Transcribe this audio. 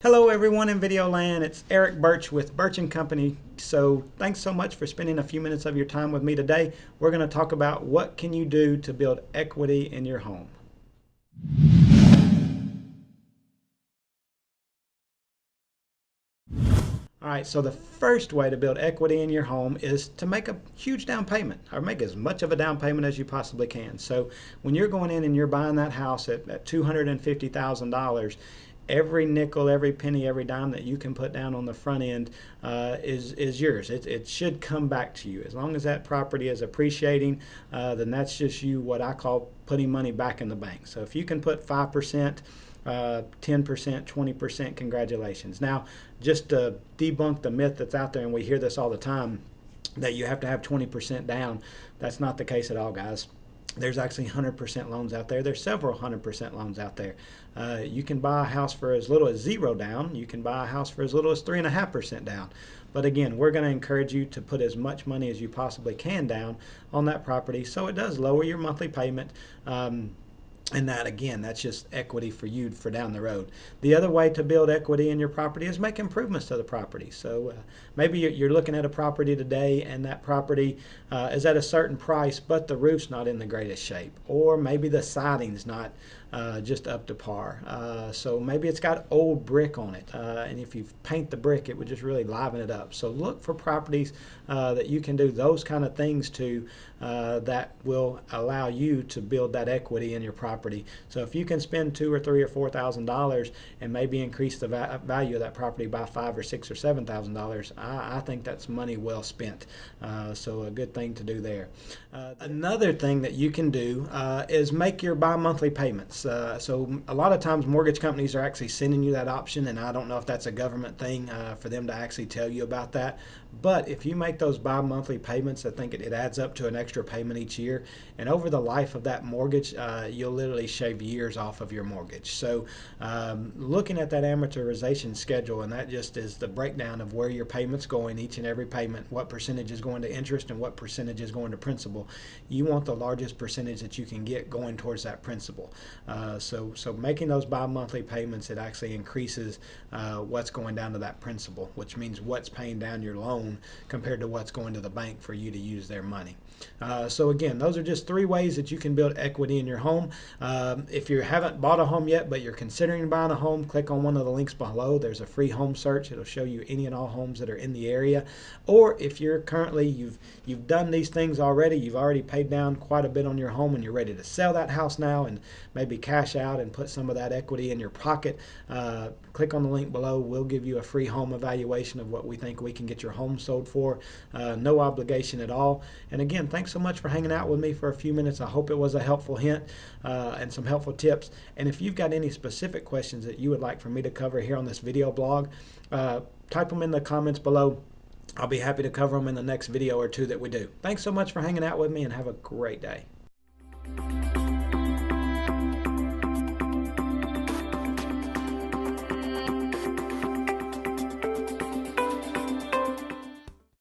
Hello everyone in video land, it's Eric Burch with Burch & Company. So thanks so much for spending a few minutes of your time with me today. We're going to talk about what can you do to build equity in your home. All right, so the first way to build equity in your home is to make a huge down payment, or make as much of a down payment as you possibly can. So when you're going in and you're buying that house at $250,000, every nickel, every penny, every dime that you can put down on the front end is yours. It should come back to you. As long as that property is appreciating, then that's just you, what I call putting money back in the bank. So if you can put 5%, 10%, 20%, congratulations. Now, just to debunk the myth that's out there, and we hear this all the time, that you have to have 20% down. That's not the case at all, guys. There's actually 100% loans out there. There's several 100% loans out there. You can buy a house for as little as zero down. You can buy a house for as little as 3.5% down. But again, we're going to encourage you to put as much money as you possibly can down on that property, so it does lower your monthly payment. And that, again, that's just equity for you for down the road. The other way to build equity in your property is make improvements to the property. So maybe you're looking at a property today, and that property is at a certain price, but the roof's not in the greatest shape. Or maybe the siding's not just up to par. So maybe it's got old brick on it. And if you paint the brick, it would just really liven it up. So look for properties that you can do those kind of things to that will allow you to build that equity in your property. So if you can spend $2,000 or $3,000 or $4,000 and maybe increase the value of that property by $5,000 or $6,000 or $7,000, I think that's money well spent. So a good thing to do there. Another thing that you can do is make your bi-monthly payments. So a lot of times mortgage companies are actually sending you that option, and I don't know if that's a government thing for them to actually tell you about that. But if you make those bi-monthly payments, I think it adds up to an extra payment each year. And over the life of that mortgage, you'll literally shave years off of your mortgage. So looking at that amortization schedule, and that just is the breakdown of where your payment's going, each and every payment, what percentage is going to interest and what percentage is going to principal. You want the largest percentage that you can get going towards that principal. So making those bi-monthly payments, it actually increases what's going down to that principal, which means what's paying down your loan compared to what's going to the bank for you to use their money. So again, those are just 3 ways that you can build equity in your home. If you haven't bought a home yet, but you're considering buying a home, click on one of the links below. There's a free home search. It'll show you any and all homes that are in the area. Or if you're currently, you've done these things already, you've already paid down quite a bit on your home and you're ready to sell that house now and maybe cash out and put some of that equity in your pocket, click on the link below. We'll give you a free home evaluation of what we think we can get your home sold for. No obligation at all. And again, thanks so much for hanging out with me for a few minutes. I hope it was a helpful hint and some helpful tips. And if you've got any specific questions that you would like for me to cover here on this video blog, type them in the comments below. I'll be happy to cover them in the next video or 2 that we do. Thanks so much for hanging out with me, and have a great day.